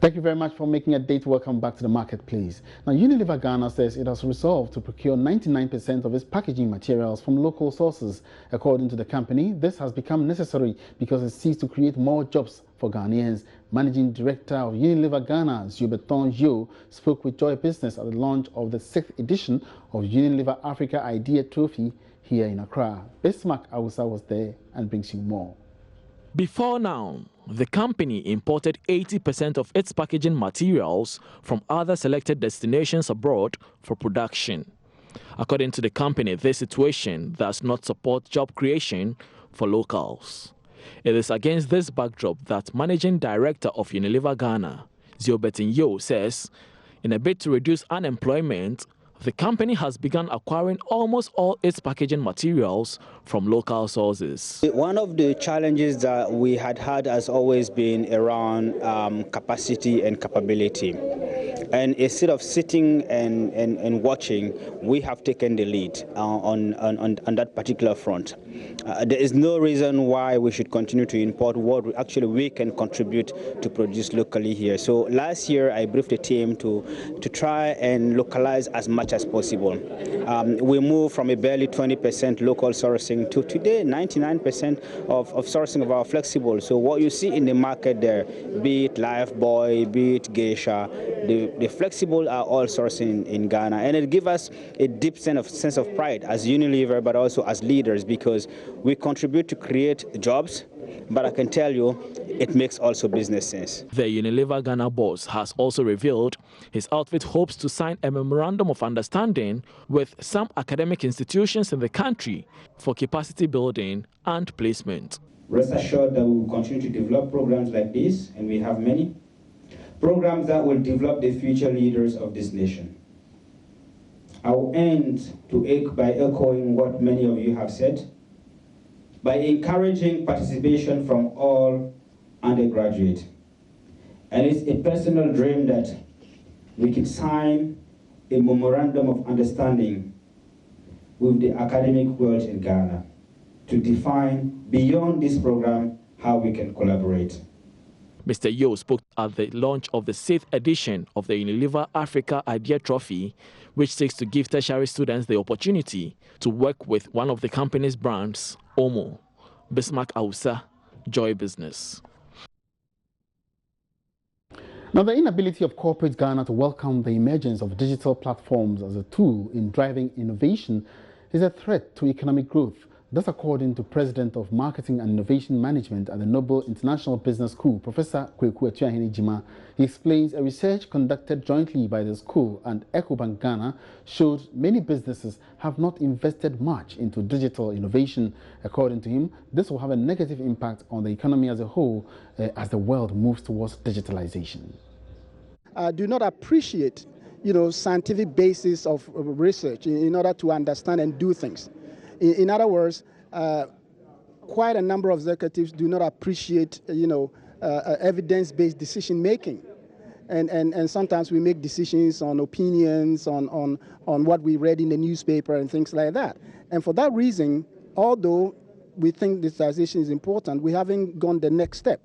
Thank you very much for making a date. Welcome back to the marketplace. Now, Unilever Ghana says it has resolved to procure 99% of its packaging materials from local sources. According to the company, this has become necessary because it seeks to create more jobs for Ghanaians. Managing Director of Unilever Ghana, Yo, spoke with Joy Business at the launch of the 6th edition of Unilever Africa Idea Trophy here in Accra. Bismarck Awusa was there and brings you more. Before now, the company imported 80% of its packaging materials from other selected destinations abroad for production. According to the company, this situation does not support job creation for locals. It is against this backdrop that Managing Director of Unilever Ghana, Yo says, in a bid to reduce unemployment, the company has begun acquiring almost all its packaging materials from local sources. One of the challenges that we had has always been around capacity and capability. And instead of sitting and watching, we have taken the lead on that particular front. There is no reason why we should continue to import what we can contribute to produce locally here. So last year, I briefed the team to try and localize as much as possible. We moved from a barely 20% local sourcing to today 99% of sourcing of our flexible. So what you see in the market there, be it Lifebuoy, be it Geisha, the flexible are all sourcing in Ghana, and it gives us a deep sense of pride as Unilever, but also as leaders, because we contribute to create jobs. But I can tell you, it makes also business sense. The Unilever Ghana boss has also revealed his outfit hopes to sign a memorandum of understanding with some academic institutions in the country for capacity building and placement. Rest assured that we will continue to develop programs like this, and we have many programs that will develop the future leaders of this nation. I will end by echoing what many of you have said, by encouraging participation from all undergraduates. And it's a personal dream that we can sign a memorandum of understanding with the academic world in Ghana to define beyond this program how we can collaborate. Mr. Yo spoke at the launch of the 6th edition of the Unilever Africa Idea Trophy, which seeks to give tertiary students the opportunity to work with one of the company's brands, Omo. Bismarck Awusa, Joy Business. Now, the inability of corporate Ghana to welcome the emergence of digital platforms as a tool in driving innovation is a threat to economic growth. That's according to President of Marketing and Innovation Management at the Noble International Business School, Professor Kweku Etuahene-Jima. He explains a research conducted jointly by the school and EcoBank Ghana showed many businesses have not invested much into digital innovation. According to him, this will have a negative impact on the economy as a whole as the world moves towards digitalization. Do not appreciate, scientific basis of research in order to understand and do things. In other words, quite a number of executives do not appreciate, evidence-based decision making, and sometimes we make decisions on opinions, on what we read in the newspaper and things like that. And for that reason, although we think digitization is important, we haven't gone the next step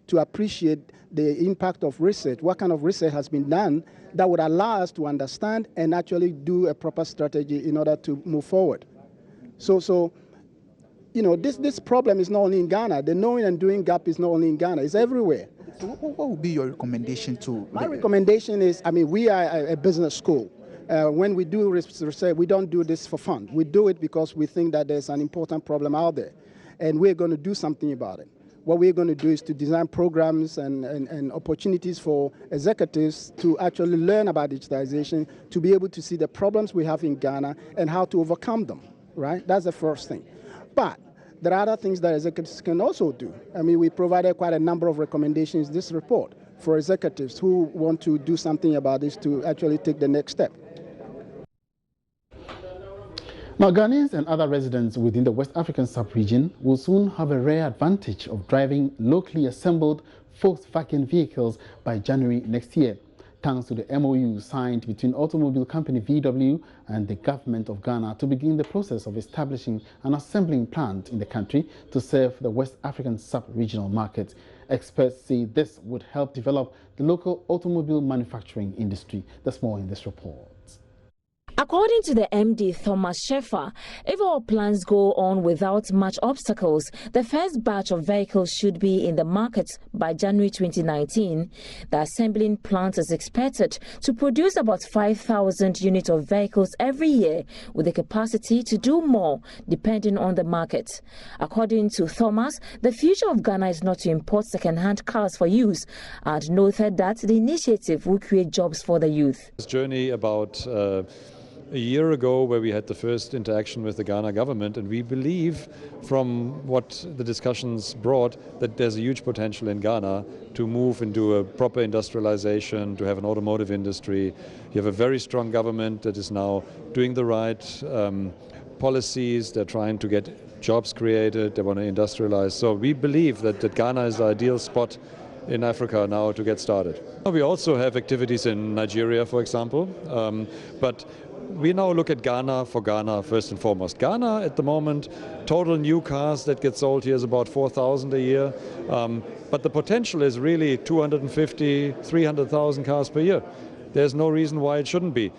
to appreciate the impact of research, what kind of research has been done that would allow us to understand and actually do a proper strategy in order to move forward. So this problem is not only in Ghana. The knowing and doing gap is not only in Ghana, it's everywhere. So what would be your recommendation to? My recommendation is, we are a business school. When we do research, we don't do this for fun. We do it because we think that there's an important problem out there, and we're going to do something about it. What we're going to do is to design programs and opportunities for executives to actually learn about digitization, to be able to see the problems we have in Ghana and how to overcome them. Right? That's the first thing. But there are other things that executives can also do. We provided quite a number of recommendations in this report for executives who want to do something about this to actually take the next step. Now, Ghanaians and other residents within the West African sub-region will soon have a rare advantage of driving locally assembled Volkswagen vehicles by January next year. thanks to the MOU signed between automobile company VW and the government of Ghana to begin the process of establishing an assembling plant in the country to serve the West African sub-regional market. Experts say this would help develop the local automobile manufacturing industry. There's more in this report. According to the MD Thomas Sheffer, if our plans go on without much obstacles, the first batch of vehicles should be in the market by January 2019. The assembling plant is expected to produce about 5,000 units of vehicles every year, with the capacity to do more depending on the market. According to Thomas, the future of Ghana is not to import second-hand cars for use, and noted that the initiative will create jobs for the youth. This journey about a year ago, where we had the first interaction with the Ghana government, and we believe from what the discussions brought that there's a huge potential in Ghana to move into a proper industrialization, to have an automotive industry. You have a very strong government that is now doing the right policies. They're trying to get jobs created. They want to industrialize. So we believe that Ghana is the ideal spot in Africa now to get started. We also have activities in Nigeria, for example, but we now look at Ghana for Ghana first and foremost. Ghana at the moment, total new cars that get sold here is about 4,000 a year, but the potential is really 250, 300,000 cars per year. There's no reason why it shouldn't be.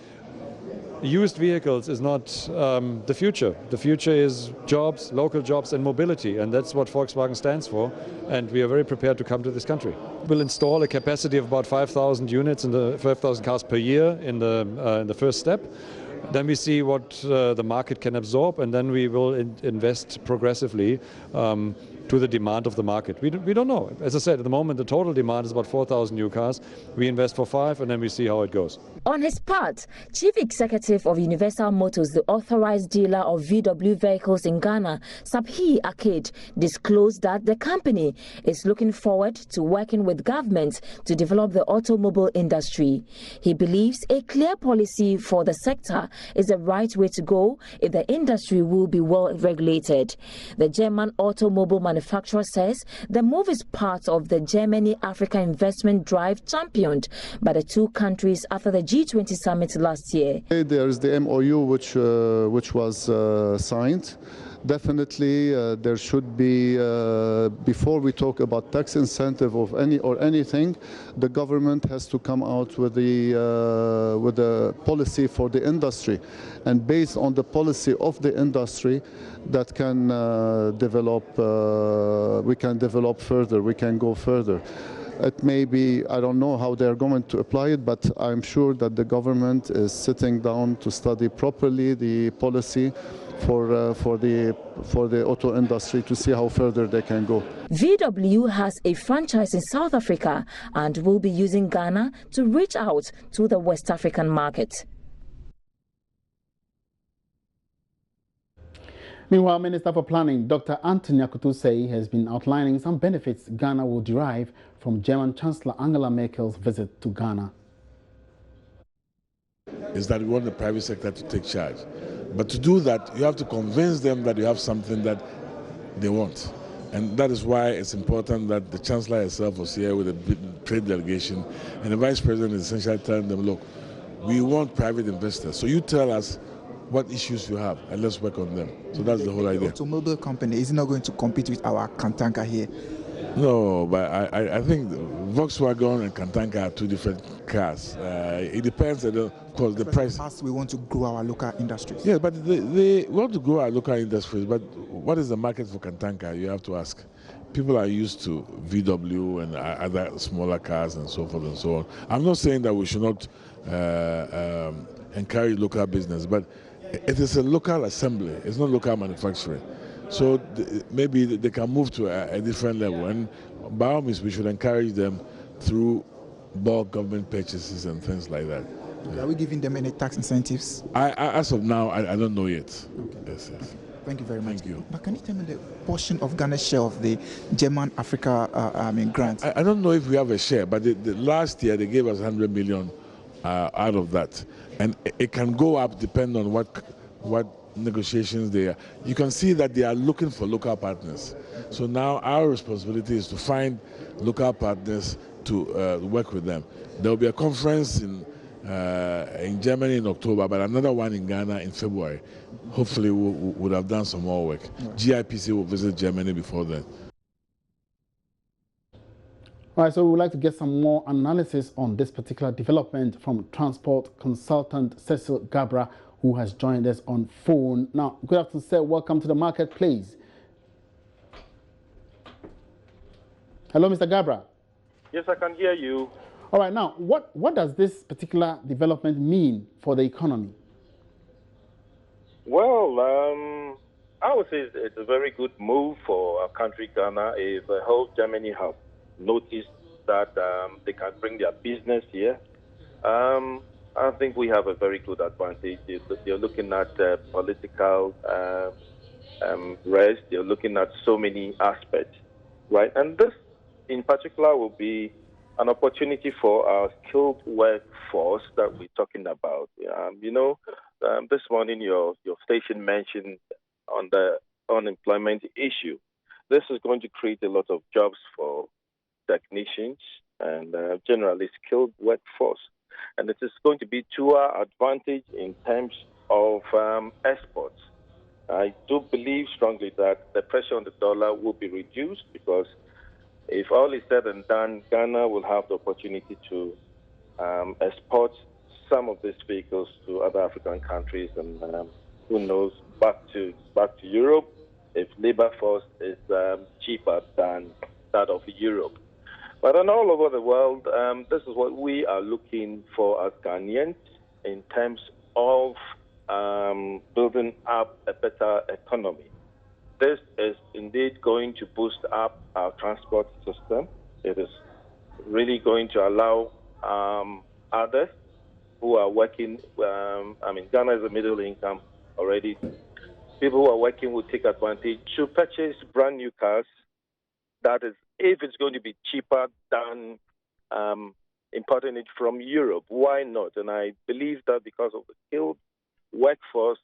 Used vehicles is not the future. The future is jobs, local jobs and mobility, and that's what Volkswagen stands for, and we are very prepared to come to this country. We'll install a capacity of about 5,000 units, 5,000 cars per year in the first step. Then we see what the market can absorb, and then we will invest progressively to the demand of the market. We don't know. As I said, at the moment, the total demand is about 4,000 new cars. We invest for 5, and then we see how it goes. On his part, Chief Executive of Universal Motors, the authorized dealer of VW vehicles in Ghana, Sabhi Akid, disclosed that the company is looking forward to working with government to develop the automobile industry. He believes a clear policy for the sector is the right way to go if the industry will be well regulated. The German automobile manufacturer says the move is part of the Germany-Africa investment drive championed by the two countries after the G20 summit last year. There is the MOU which was signed. Definitely there should be, before we talk about tax incentive of anything, the government has to come out with the policy for the industry, and based on the policy of the industry that can we can develop further, we can go further. It may be, I don't know how they're going to apply it, but I'm sure that the government is sitting down to study properly the policy for the auto industry to see how further they can go. VW has a franchise in South Africa and will be using Ghana to reach out to the West African market. Meanwhile, Minister for Planning, Dr. Anthony Akutosei, has been outlining some benefits Ghana will derive from German Chancellor Angela Merkel's visit to Ghana. Is that we want the private sector to take charge. But to do that, you have to convince them that you have something that they want. And that is why it's important that the Chancellor herself was here with a trade delegation, and the Vice President is essentially telling them, look, we want private investors. So you tell us what issues you have, and let's work on them. So that's the whole idea. The automobile company is not going to compete with our Kantanka here. No, but I think Volkswagen and Kantanka are two different cars. It depends, of course, the price. First, we want to grow our local industries. Yeah, but they want to grow our local industries. But what is the market for Kantanka? You have to ask. People are used to VW and other smaller cars and so forth and so on. I'm not saying that we should not encourage local business, but it is a local assembly. It's not local manufacturing. So maybe they can move to a different level. And by all means, we should encourage them through bulk government purchases and things like that. Are we giving them any tax incentives? As of now, I don't know yet. Okay. Yes. Thank you very much. Thank you. But can you tell me the portion of Ghana's share of the German Africa grant? I don't know if we have a share, but the last year they gave us 100 million out of that. And it can go up depending on what negotiations there, you can see that they are looking for local partners. So now our responsibility is to find local partners to work with them. There will be a conference in Germany in October, but another one in Ghana in February. Hopefully we would have done some more work. GIPC will visit Germany before then. All right, so we would like to get some more analysis on this particular development from transport consultant Cecil Gabra, who has joined us on phone. Now, good afternoon, sir. Welcome to the marketplace. Hello, Mr. Gabra. Yes, I can hear you. All right, now, what does this particular development mean for the economy? Well, I would say it's a very good move for our country, Ghana. If the whole Germany have noticed that they can bring their business here, I think we have a very good advantage. They're looking at political rest. They're looking at so many aspects, right? And this, in particular, will be an opportunity for our skilled workforce that we're talking about. This morning your station mentioned on the unemployment issue. This is going to create a lot of jobs for technicians and generally skilled workforce. And it is going to be to our advantage in terms of exports. I do believe strongly that the pressure on the dollar will be reduced because if all is said and done, Ghana will have the opportunity to export some of these vehicles to other African countries, and who knows, back to Europe if labor force is cheaper than that of Europe. But on all over the world, this is what we are looking for as Ghanaians in terms of building up a better economy. This is indeed going to boost up our transport system. It is really going to allow others who are working, Ghana is a middle income already. People who are working will take advantage to purchase brand new cars. That is, if it's going to be cheaper than importing it from Europe, why not? And I believe that because of the skilled workforce,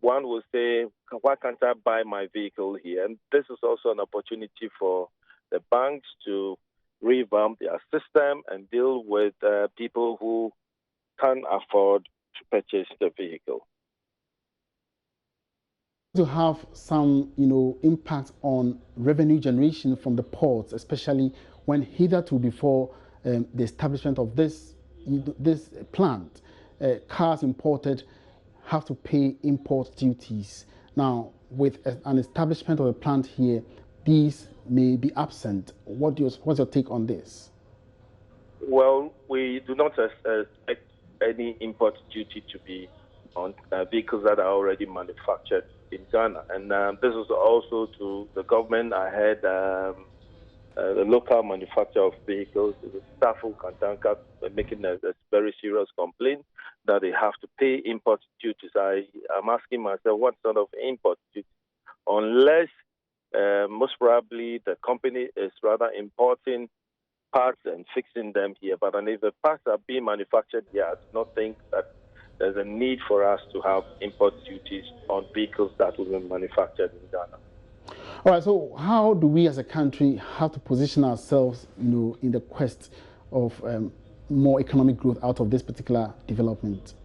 one will say, why can't I buy my vehicle here? And this is also an opportunity for the banks to revamp their system and deal with people who can afford to purchase the vehicle. To have some, impact on revenue generation from the ports, especially when hitherto before the establishment of this plant, cars imported have to pay import duties. Now, with an establishment of a plant here, these may be absent. What's your take on this? Well, we do not expect any import duty to be on vehicles that are already manufactured in Ghana. And this is also to the government. I had the local manufacturer of vehicles, the Staffel Kantanka, making a very serious complaint that they have to pay import duties. I'm asking myself, what sort of import duties? Unless most probably the company is rather importing parts and fixing them here. But if the parts are being manufactured here, I do not think that there's a need for us to have import duties on vehicles that will be manufactured in Ghana. All right, so how do we as a country have to position ourselves, in the quest of more economic growth out of this particular development?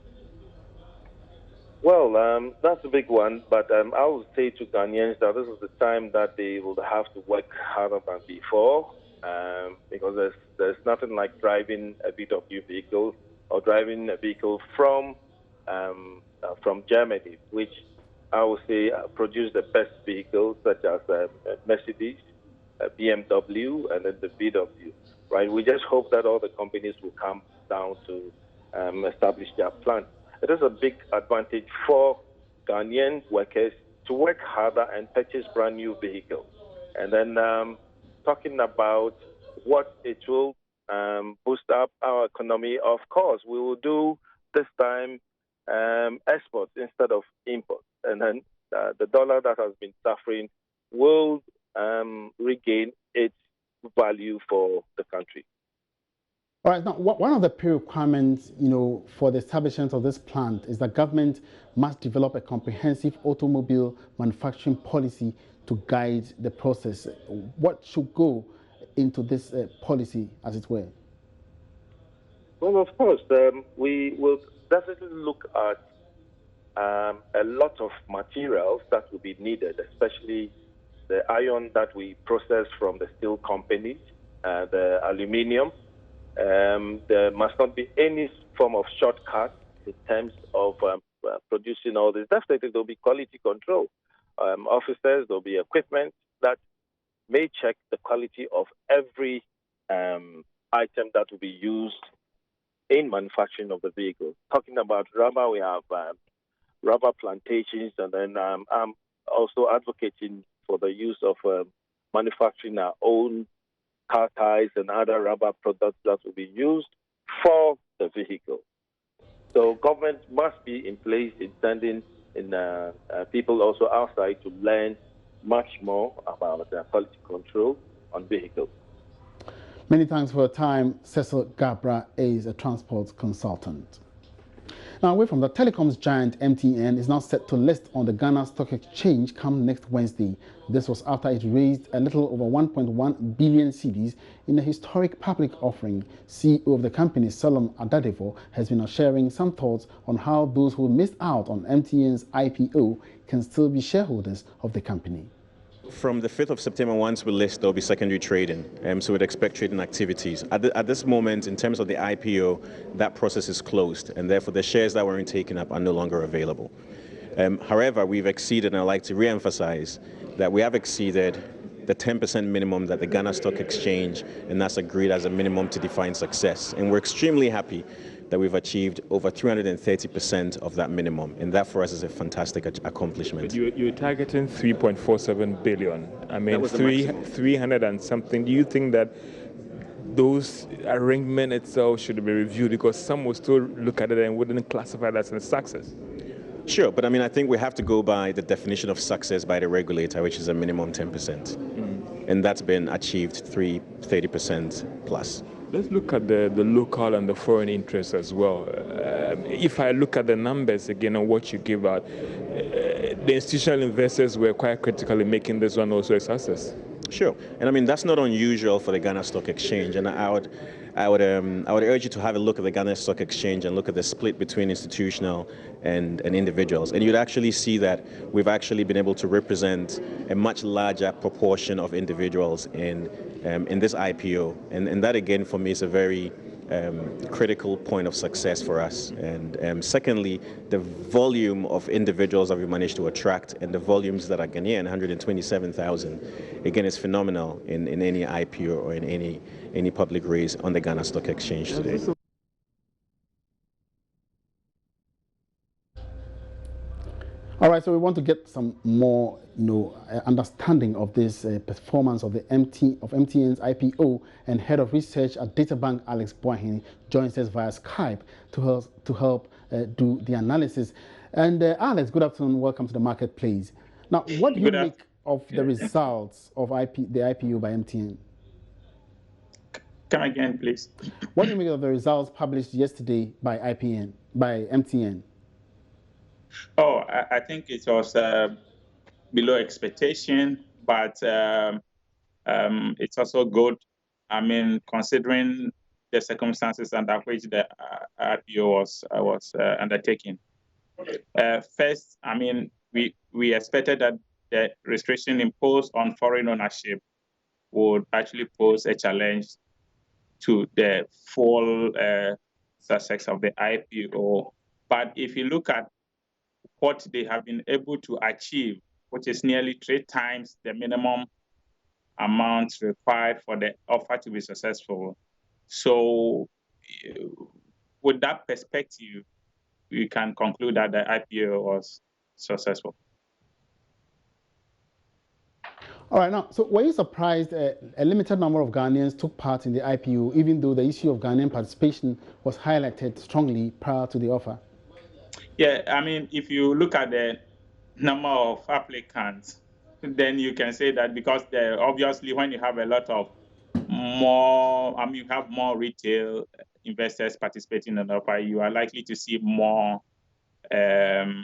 Well, that's a big one, but I would say to Ghanaians that this is the time that they will have to work harder than before, because there's nothing like driving a VW vehicle or driving a vehicle from Germany, which I would say produce the best vehicles such as Mercedes, BMW, and then the VW. Right? We just hope that all the companies will come down to establish their plant. It is a big advantage for Ghanaian workers to work harder and purchase brand new vehicles. And then talking about what it will boost up our economy, of course, we will do this time exports instead of imports. And then the dollar that has been suffering will regain its value for the country. All right, now one of the pre-requirements, for the establishment of this plant is that government must develop a comprehensive automobile manufacturing policy to guide the process. What should go into this policy, as it were? Well, of course, we will definitely look at a lot of materials that will be needed, especially the iron that we process from the steel companies, the aluminium. There must not be any form of shortcut in terms of producing all this. Definitely, there will be quality control officers, there will be equipment that may check the quality of every item that will be used in manufacturing of the vehicle. Talking about rubber, we have rubber plantations, and then I'm also advocating for the use of manufacturing our own car tires and other rubber products that will be used for the vehicle. So government must be in place in sending in people also outside to learn much more about quality control on vehicles. Many thanks for your time. Cecil Gabra is a transport consultant. Now, away from the telecoms giant, MTN is now set to list on the Ghana Stock Exchange come next Wednesday. This was after it raised a little over 1.1 billion cedis in a historic public offering. CEO of the company, Solomon Adadevo, has been sharing some thoughts on how those who missed out on MTN's IPO can still be shareholders of the company. From the 5th of September, once we list, there'll be secondary trading, so we'd expect trading activities. At this moment, in terms of the IPO, that process is closed, and therefore the shares that weren't taken up are no longer available. However, we've exceeded, and I'd like to re-emphasize that we have exceeded the 10% minimum that the Ghana Stock Exchange, and that's agreed as a minimum to define success. And we're extremely happy that we've achieved over 330% of that minimum, and that for us is a fantastic accomplishment. But you're targeting 3.47 billion. I mean, 300 and something. Do you think that those arrangement itself should be reviewed, because some will still look at it and wouldn't classify that as a success? Sure, but I mean, I think we have to go by the definition of success by the regulator, which is a minimum 10%. And that's been achieved 30% plus. Let's look at the local and the foreign interests as well. If I look at the numbers again and what you give out, the institutional investors were quite critical in making this one also a success. Sure, and I mean that's not unusual for the Ghana Stock Exchange, and I would urge you to have a look at the Ghana Stock Exchange and look at the split between institutional and individuals, and you'd actually see that we've actually been able to represent a much larger proportion of individuals in this IPO, and that again for me is a very critical point of success for us. And secondly, the volume of individuals that we managed to attract and the volumes that are Ghanaian, 127,000, again is phenomenal in any IPO or in any public raise on the Ghana Stock Exchange today. All right, so we want to get some more, understanding of this performance of MTN's IPO, and Head of Research at Databank, Alex Boahin, joins us via Skype to help do the analysis. And Alex, good afternoon. Welcome to the marketplace. Now, what do you make of the results of the IPO by MTN? Come again, please. What do you make of the results published yesterday by MTN? Oh, I think it was below expectation, but it's also good. I mean, considering the circumstances under which the IPO was undertaken. First, I mean, we expected that the restriction imposed on foreign ownership would actually pose a challenge to the full success of the IPO. But if you look at what they have been able to achieve, which is nearly 3 times the minimum amount required for the offer to be successful. So with that perspective, we can conclude that the IPO was successful. All right, now, so were you surprised a limited number of Ghanaians took part in the IPO, even though the issue of Ghanaian participation was highlighted strongly prior to the offer? Yeah, I mean, if you look at the number of applicants, then you can say that because obviously when you have a lot of more, you have more retail investors participating in the offer, you are likely to see more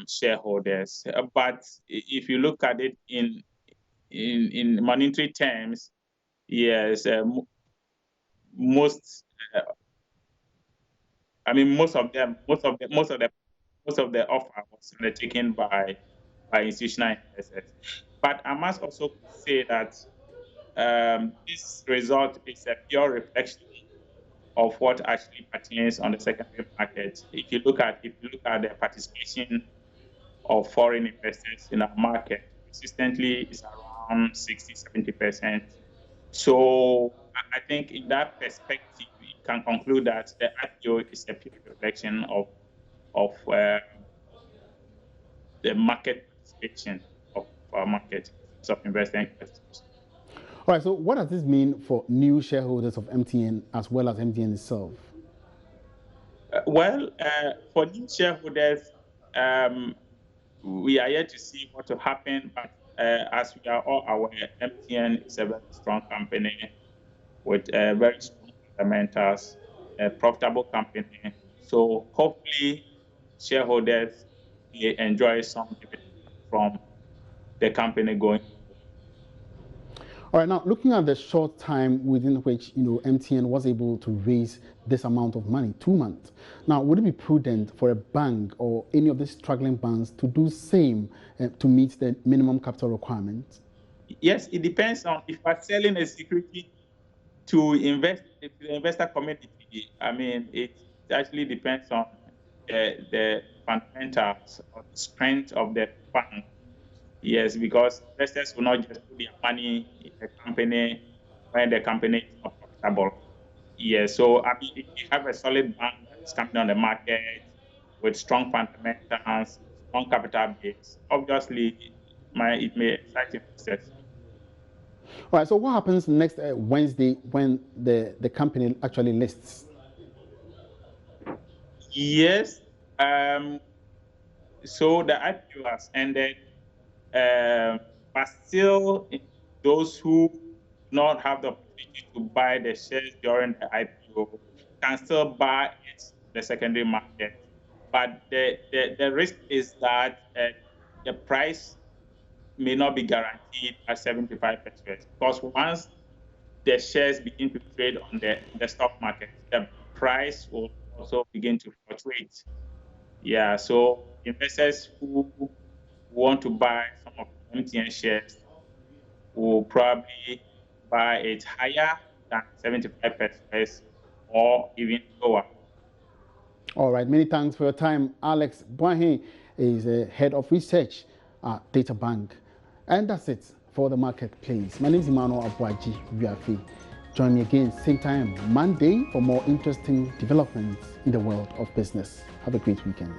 shareholders. But if you look at it in monetary terms, yes, most of the offer was undertaken by institutional investors. But I must also say that this result is a pure reflection of what actually pertains on the secondary market. If you look at the participation of foreign investors in our market, consistently is around 60-70%. So I think in that perspective, you can conclude that the IPO is a pure reflection of the market participation of our market, of investing participation. All right, so what does this mean for new shareholders of MTN as well as MTN itself? For new shareholders, we are yet to see what will happen, but as we are all aware, MTN is a very strong company with very strong fundamentals, a profitable company. So hopefully shareholders may enjoy some dividends from the company going forward. All right, now looking at the short time within which MTN was able to raise this amount of money, 2 months. Now, would it be prudent for a bank or any of these struggling banks to do same to meet the minimum capital requirements? Yes, it depends on if we're selling a security to the investor community. It actually depends on the fundamentals or the strength of the bank. Yes, because investors will not just put their money in the company when the company is not profitable. Yes, so if you have a solid bank that is coming on the market with strong fundamentals, strong capital base, obviously it may excite investors. All right, so what happens next Wednesday when the company actually lists? Yes, so the IPO has ended, but still those who do not have the opportunity to buy the shares during the IPO can still buy it in the secondary market. But the risk is that the price may not be guaranteed at 75 pesos, because once the shares begin to trade on the stock market, the price will also begin to fluctuate. Yeah, so investors who want to buy some of the MTN shares will probably buy it higher than 75 pesos or even lower. All right, many thanks for your time. Alex Boahen is head of research at Data Bank. And that's it for the marketplace. My name is Emmanuel Abuaji Viafi. Join me again same time Monday for more interesting developments in the world of business. Have a great weekend.